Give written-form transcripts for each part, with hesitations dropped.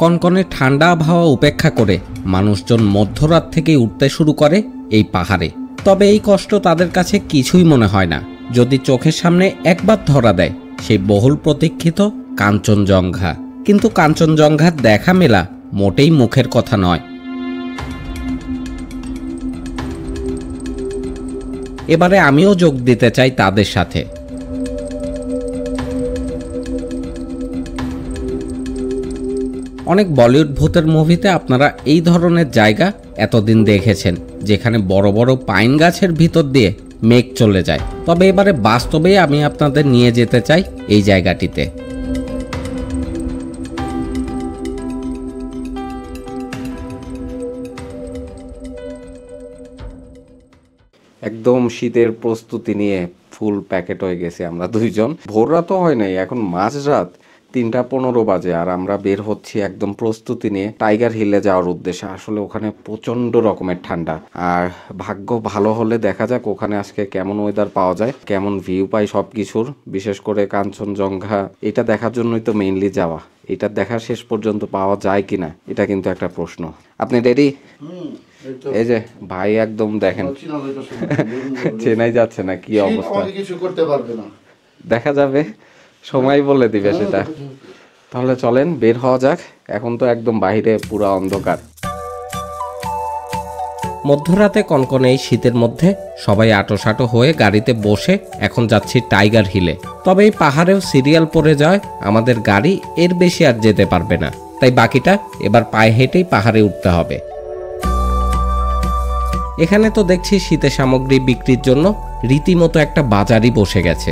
কনকনে ঠান্ডা আবহাওয়া উপেক্ষা করে মানুষজন মধ্যরাত থেকেই উঠতে শুরু করে এই পাহাড়ে। তবে এই কষ্ট তাদের কাছে কিছুই মনে হয় না যদি চোখের সামনে একবার ধরা দেয় সেই বহুল প্রতীক্ষিত কাঞ্চনজঙ্ঘা। কিন্তু কাঞ্চনজঙ্ঘার দেখা মেলা মোটেই মুখের কথা নয়। এবারে আমিও যোগ দিতে চাই তাদের সাথে। অনেক বলিউড ভূতের মুভিতে আপনারা এই ধরনের জায়গা এতদিন দেখেছেন যেখানে বড় বড় পাইন গাছের ভিতর দিয়ে মেঘ চলে যায়। তবে এবারে বাস্তবেই আমি আপনাদের নিয়ে যেতে চাই এই জায়গাটিতে। একদম শীতের প্রস্তুতি নিয়ে ফুল প্যাকেট হয়ে গেছে আমরা দুইজন। ভোর রাতও হয় নাই, এখন মাঝরাত 3:15 বাজে আর আমরা বের হচ্ছি একদম প্রস্তুতি নিয়ে টাইগার হিলে যাওয়ার উদ্দেশ্যে। আসলে ওখানে প্রচন্ড রকমের ঠান্ডা, আর ভাগ্য ভালো হলে দেখা যাক ওখানে আজকে কেমন ওয়েদার পাওয়া যায়, কেমন ভিউ পাই সবকিছুর। বিশেষ করে কাঞ্চনজঙ্ঘা এটা দেখার জন্যই তো মেইনলি যাওয়া। এটা দেখা শেষ পর্যন্ত পাওয়া যায় কিনা এটা কিন্তু একটা প্রশ্ন। আপনি রেডি? এই যে ভাই একদম দেখেন চেনাই যাচ্ছে না কি অবস্থা। কিছু করতে পারবে না, দেখা যাবে, সময় বলে দিবে সেটা। তাহলে চলেন বের হওয়া যাক। এখন তো একদম বাইরে পুরো অন্ধকার। মধ্যরাতে কনকনে এই শীতের মধ্যে সবাই আটোসাটো হয়ে গাড়িতে বসে এখন যাচ্ছি টাইগার হিলে। তবে এই পাহাড়েও সিরিয়াল পড়ে যায় আমাদের গাড়ি এর বেশি আর যেতে পারবে না, তাই বাকিটা এবার পায়ে হেঁটেই পাহাড়ে উঠতে হবে। এখানে তো দেখছি শীতের সামগ্রী বিক্রির জন্য রীতিমতো একটা বাজারই বসে গেছে।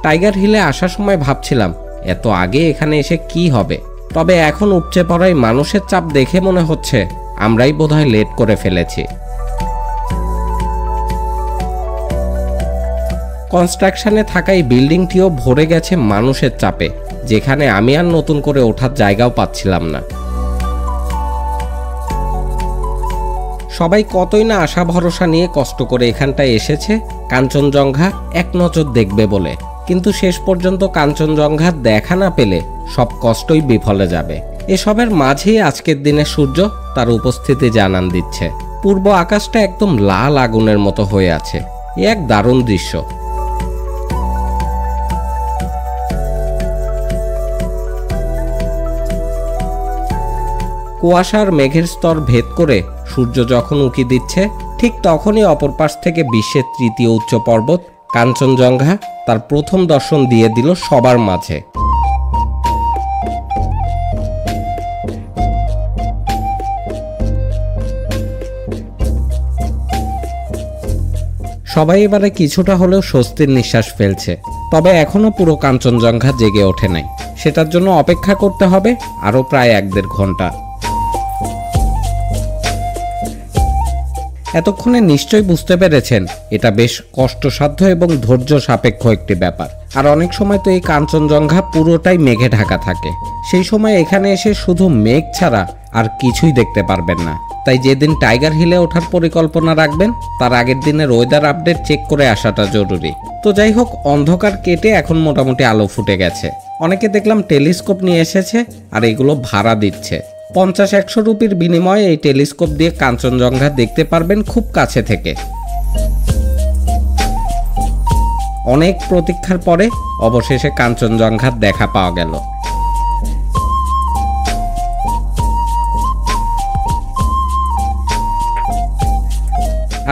টাইগার হিলে আসার সময় ভাবছিলাম এত আগে এখানে এসে কি হবে, তবে এখন উপচে পড়ায় মানুষের চাপ দেখে মনে হচ্ছে আমরাই বোধহয় লেট করে ফেলেছি। কনস্ট্রাকশনে থাকা এই বিল্ডিংটিও ভরে গেছে মানুষের চাপে, যেখানে আমি আর নতুন করে ওঠার জায়গাও পাচ্ছিলাম না। সবাই কতই না আশা ভরসা নিয়ে কষ্ট করে এখানটায় এসেছে কাঞ্চনজঙ্ঘা এক নজর দেখবে বলে, কিন্তু শেষ পর্যন্ত কাঞ্চনজঙ্ঘা দেখা না পেলে সব কষ্টই বিফলে যাবে। এসবের মাঝেই আজকের দিনে সূর্য তার উপস্থিতি জানান দিচ্ছে। পূর্ব আকাশটা একদম লাল আগুনের মতো হয়ে আছে। এ এক দারুণ দৃশ্য। কুয়াশার মেঘের স্তর ভেদ করে সূর্য যখন উঁকি দিচ্ছে ঠিক তখনই অপর পাশ থেকে বিশ্বের তৃতীয় উচ্চ পর্বত কাঞ্চনজঙ্ঘা তার প্রথম দর্শন দিয়ে দিল সবার মাঝে। সবাই এবারে কিছুটা হলেও স্বস্তির নিঃশ্বাস ফেলছে। তবে এখনো পুরো কাঞ্চনজঙ্ঘা জেগে ওঠে নাই, সেটার জন্য অপেক্ষা করতে হবে আরো প্রায় 1-1.5 ঘন্টা। এতক্ষণে নিশ্চয়ই বুঝতে পেরেছেন এটা বেশ কষ্টসাধ্য এবং ধৈর্য সাপেক্ষ একটি ব্যাপার। আর অনেক সময় তো এই কাঞ্চনজঙ্ঘা পুরোটাই মেঘে ঢাকা থাকে, সেই সময় এখানে এসে শুধু মেঘ ছাড়া আর কিছুই দেখতে পারবেন না। তাই যেদিন টাইগার হিলে ওঠার পরিকল্পনা রাখবেন তার আগের দিনের ওয়েদার আপডেট চেক করে আসাটা জরুরি। তো যাই হোক, অন্ধকার কেটে এখন মোটামুটি আলো ফুটে গেছে। অনেকে দেখলাম টেলিস্কোপ নিয়ে এসেছে আর এগুলো ভাড়া দিচ্ছে। 50-100 রুপির বিনিময়ে এই টেলিস্কোপ দিয়ে কাঞ্চনজঙ্ঘা দেখতে পারবেন খুব কাছে থেকে। অনেক প্রতীক্ষার পরে অবশেষে কাঞ্চনজঙ্ঘার দেখা পাওয়া গেল।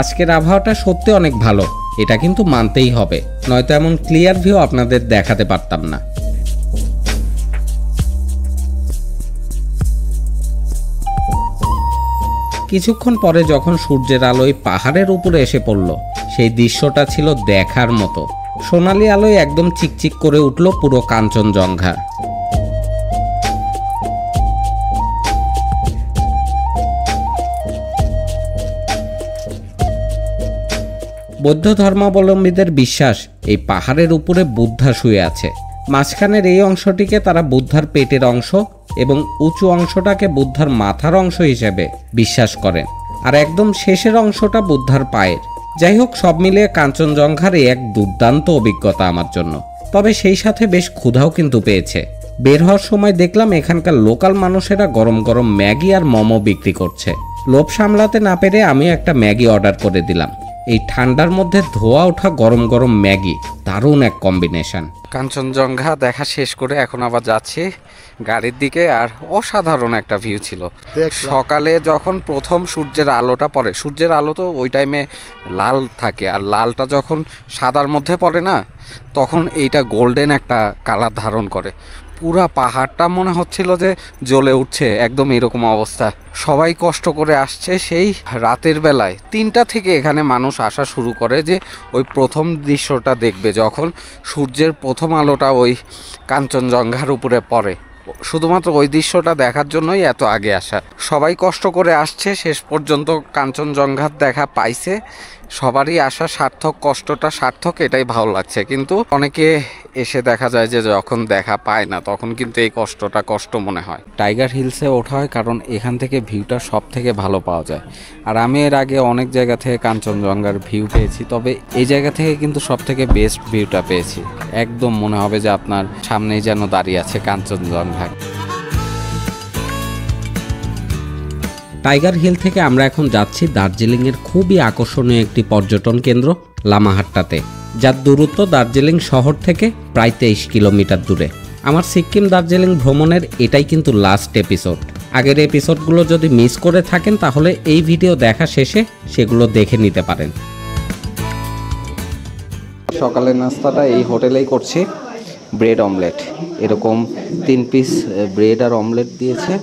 আজকের আবহাওয়াটা সত্যি অনেক ভালো, এটা কিন্তু মানতেই হবে, নয়তো এমন ক্লিয়ার ভিউ আপনাদের দেখাতে পারতাম না। কিছুক্ষণ পরে যখন সূর্যের আলোয় পাহাড়ের উপরে এসে পড়ল সেই দৃশ্যটা ছিল দেখার মতো। সোনালী আলোয় একদম চিকচিক করে উঠল পুরো কাঞ্চনজঙ্ঘা। বৌদ্ধ ধর্মাবলম্বীদের বিশ্বাস এই পাহাড়ের উপরে বুদ্ধা শুয়ে আছে। মাঝখানের এই অংশটিকে তারা বুদ্ধার পেটের অংশ এবং উঁচু অংশটাকে বুদ্ধার মাথার অংশ হিসেবে বিশ্বাস করেন, আর একদম শেষের অংশটা বুদ্ধার পায়ের। যাই হোক, সব মিলিয়ে কাঞ্চনজঙ্ঘার এক দুর্দান্ত অভিজ্ঞতা আমার জন্য। তবে সেই সাথে বেশ ক্ষুধাও কিন্তু পেয়েছে। বের হওয়ার সময় দেখলাম এখানকার লোকাল মানুষেরা গরম গরম ম্যাগি আর মোমো বিক্রি করছে। লোভ সামলাতে না পেরে আমি একটা ম্যাগি অর্ডার করে দিলাম। এই ঠান্ডার মধ্যে ধোয়া ওঠা গরম গরম ম্যাগি দারুণ এক কম্বিনেশন। কাঞ্চনজঙ্ঘা দেখা শেষ করে এখন আবার যাচ্ছি গাড়ির দিকে। আর অসাধারণ একটা ভিউ ছিল। সকালে যখন প্রথম সূর্যের আলোটা পড়ে, সূর্যের আলো তো ওই টাইমে লাল থাকে, আর লালটা যখন সাদার মধ্যে পড়ে না, তখন এইটা গোল্ডেন একটা কালার ধারণ করে। পুরা পাহাড়টা মনে হচ্ছিল যে জ্বলে উঠছে, একদম এরকম অবস্থা। সবাই কষ্ট করে আসছে সেই রাতের বেলায় 3টা থেকে এখানে মানুষ আসা শুরু করে যে ওই প্রথম দৃশ্যটা দেখবে, যখন সূর্যের প্রথম আলোটা ওই কাঞ্চনজঙ্ঘার উপরে পড়ে। শুধুমাত্র ওই দৃশ্যটা দেখার জন্যই এত আগে আসা। সবাই কষ্ট করে আসছে, শেষ পর্যন্ত কাঞ্চনজঙ্ঘার দেখা পাইছে। সবারই আসা সার্থক, কষ্টটা সার্থক, এটাই ভালো লাগছে। কিন্তু অনেকে এসে দেখা যায় যে যখন দেখা পায় না, তখন কিন্তু এই কষ্টটা কষ্ট মনে হয়। টাইগার হিলসে ওঠা হয় কারণ এখান থেকে ভিউটা সব থেকে ভালো পাওয়া যায়। আর আমি এর আগে অনেক জায়গা থেকে কাঞ্চনজঙ্ঘার ভিউ পেয়েছি, তবে এই জায়গা থেকে কিন্তু সব থেকে বেস্ট ভিউটা পেয়েছি। একদম মনে হবে যে আপনার সামনেই যেন দাঁড়িয়ে আছে কাঞ্চনজঙ্ঘা। টাইগার হিল থেকে আমরা এখন যাচ্ছি দার্জিলিংয়ের খুবই আকর্ষণীয় একটি পর্যটন কেন্দ্র লামাহাট্টাতে, যার দূরত্ব দার্জিলিং শহর থেকে প্রায় 23 কিলোমিটার দূরে। আমার সিকিম দার্জিলিং ভ্রমণের এটাই কিন্তু লাস্ট এপিসোড। আগের এপিসোডগুলো যদি মিস করে থাকেন তাহলে এই ভিডিও দেখা শেষে সেগুলো দেখে নিতে পারেন। সকালের নাস্তাটা এই হোটেলেই করছি, ব্রেড অমলেট। এরকম 3 পিস ব্রেড আর অমলেট দিয়েছে।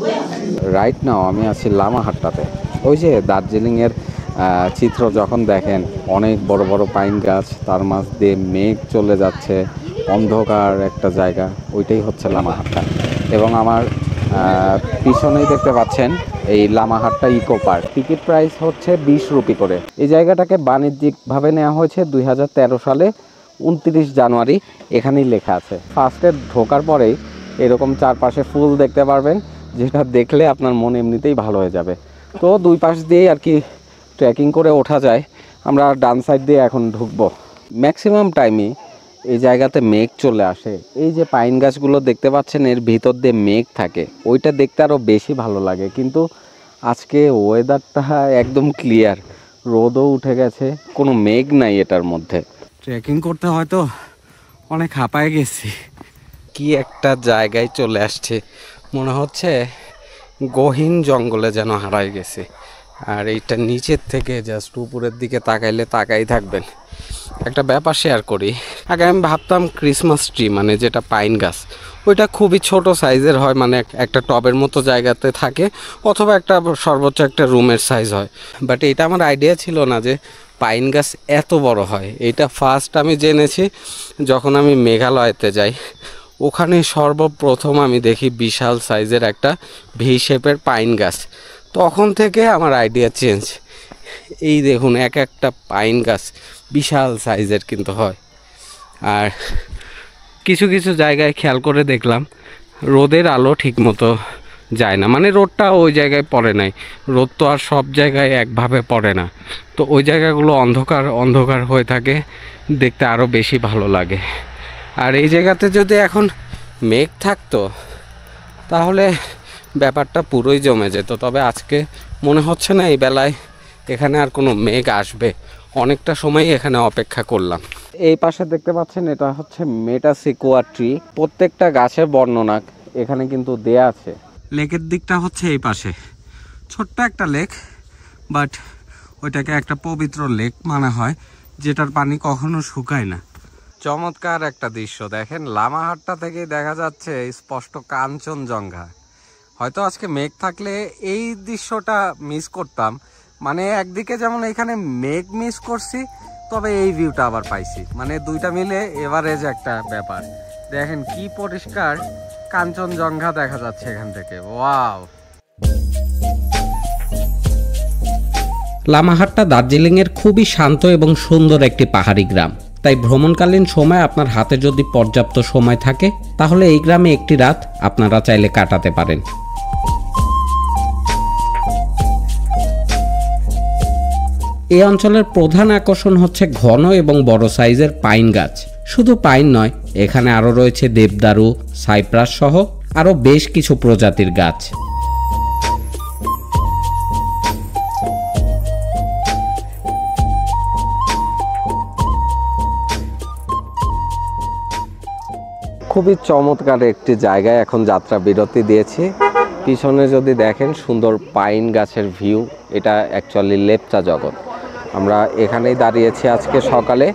রাইট নাও আমি আছি লামাহাট্টাতে। ওই যে দার্জিলিংয়ের চিত্র যখন দেখেন, অনেক বড় বড় পাইন গাছ, তার মাঝ দিয়ে মেঘ চলে যাচ্ছে, অন্ধকার একটা জায়গা, ওইটাই হচ্ছে লামাহাট্টা। এবং আমার পিছনেই দেখতে পাচ্ছেন এই Lamahatta eco park. Ticket price হচ্ছে 20 রুপি করে। এই জায়গাটাকে বাণিজ্যিকভাবে নেওয়া হয়েছে 2013 সালে 29 জানুয়ারি। এখানেই লেখা আছে। ফার্স্টে ঢোকার পরেই এরকম চারপাশে ফুল দেখতে পারবেন, যেটা দেখলে আপনার মন এমনিতেই ভালো হয়ে যাবে। তো দুই পাশ দিয়েই আর কি ট্রেকিং করে ওঠা যায়। আমরা ডান সাইড দিয়ে এখন ঢুকবো। ম্যাক্সিমাম টাইমই এই জায়গাতে মেঘ চলে আসে। এই যে পাইন গাছগুলো দেখতে পাচ্ছেন, এর ভিতর দিয়ে মেঘ থাকে, ওইটা দেখতে আরও বেশি ভালো লাগে। কিন্তু আজকে ওয়েদারটা একদম ক্লিয়ার, রোদও উঠে গেছে, কোনো মেঘ নাই এটার মধ্যে। ট্রেকিং করতে হয়তো অনেক হাঁপায়ে গেছি। কি একটা জায়গায় চলে আসছে, মনে হচ্ছে গহীন জঙ্গলে যেন হারাই গেছে। আর এইটা নিচের থেকে জাস্ট উপরের দিকে তাকাইলে তাকাই থাকবেন। একটা ব্যাপার শেয়ার করি। আগে আমি ভাবতাম ক্রিসমাস ট্রি মানে যেটা পাইন গাছ, ওইটা খুবই ছোট সাইজের হয়, মানে একটা টবের মতো জায়গাতে থাকে, অথবা একটা সর্বোচ্চ একটা রুমের সাইজ হয়। বাট এটা আমার আইডিয়া ছিল না যে পাইন গাছ এত বড় হয়। এটা ফার্স্ট আমি জেনেছি যখন আমি মেঘালয়তে যাই। ওখানে সর্বপ্রথম আমি দেখি বিশাল সাইজের একটা ভি শেপের পাইন গাছ। তখন থেকে আমার আইডিয়া চেঞ্জ। এই দেখুন, এক একটা পাইন গাছ বিশাল সাইজের কিন্তু হয়। আর কিছু কিছু জায়গায় খেয়াল করে দেখলাম রোদের আলো ঠিক মতো যায় না, মানে রোদটা ওই জায়গায় পড়ে নাই। রোদ তো আর সব জায়গায় একভাবে পড়ে না, তো ওই জায়গাগুলো অন্ধকার অন্ধকার হয়ে থাকে, দেখতে আরও বেশি ভালো লাগে। আর এই জায়গাতে যদি এখন মেঘ থাকতো তাহলে ব্যাপারটা পুরোই জমে যেত। তবে আজকে মনে হচ্ছে না এই বেলায় এখানে আর কোনো মেঘ আসবে। অনেকটা সময় এখানে অপেক্ষা করলাম। এই পাশে দেখতে পাচ্ছেন, এটা হচ্ছে মেটাসিকোয়া ট্রি। প্রত্যেকটা গাছের বর্ণনা এখানে কিন্তু দেয়া আছে। লেকের দিকটা হচ্ছে এই পাশে, ছোট্ট একটা লেক, বাট ওইটাকে একটা পবিত্র লেক মানা হয়, যেটার পানি কখনো শুকায় না। চমৎকার একটা দৃশ্য দেখেন, লামাহাট্টা থেকে দেখা যাচ্ছে স্পষ্ট কাঞ্চনজঙ্ঘা। হয়তো আজকে মেঘ থাকলে এই দৃশ্যটা মিস করতাম, মানে একদিকে যেমন এখানে মেঘ মিস করছি, তবে এই ভিউটা আবার পাইছি, মানে দুইটা মিলে এভারেজ একটা ব্যাপার। দেখেন কি পরিষ্কার কাঞ্চনজঙ্ঘা দেখা যাচ্ছে এখান থেকে। ওয়াও! লামাহাট্টা দার্জিলিংয়ের খুবই শান্ত এবং সুন্দর একটি পাহাড়ি গ্রাম। তাই ভ্রমণকালীন সময় আপনার হাতে যদি পর্যাপ্ত সময় থাকে তাহলে এই গ্রামে একটি রাত আপনারা চাইলে কাটাতে পারেন। এই অঞ্চলের প্রধান আকর্ষণ হচ্ছে ঘন এবং বড় সাইজের পাইন গাছ। শুধু পাইন নয়, এখানে আরও রয়েছে দেবদারু, সাইপ্রাস সহ আরও বেশ কিছু প্রজাতির গাছ। খুবই চমৎকার একটি জায়গায় এখন যাত্রা বিরতি দিয়েছি। পিছনে যদি দেখেন সুন্দর পাইন গাছের ভিউ, এটা অ্যাকচুয়ালি লেপচা জগৎ। আমরা এখানেই দাঁড়িয়েছি আজকে সকালে।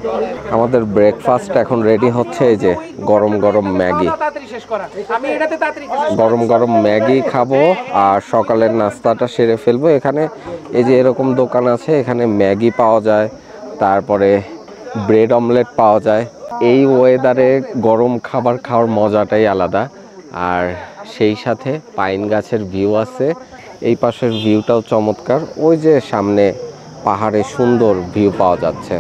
আমাদের ব্রেকফাস্ট এখন রেডি হচ্ছে, এই যে গরম গরম ম্যাগি। গরম গরম ম্যাগি খাবো আর সকালের নাস্তাটা সেরে ফেলবো। এখানে এই যে এরকম দোকান আছে, এখানে ম্যাগি পাওয়া যায়, তারপরে ব্রেড অমলেট পাওয়া যায়। এই ওয়েদারে গরম খাবার খাওয়ার মজাটাই আলাদা। আর সেই সাথে পাইন গাছের ভিউ আছে, এই পাশের ভিউটাও চমৎকার। ওই যে সামনে পাহাড়ে সুন্দর ভিউ পাওয়া যাচ্ছে।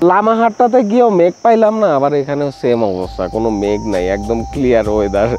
লামাহাটটাতে গিয়েও মেঘ পাইলাম না, আবার এখানেও সেম অবস্থা, কোনো মেঘ নাই, একদম ক্লিয়ার ওয়েদার।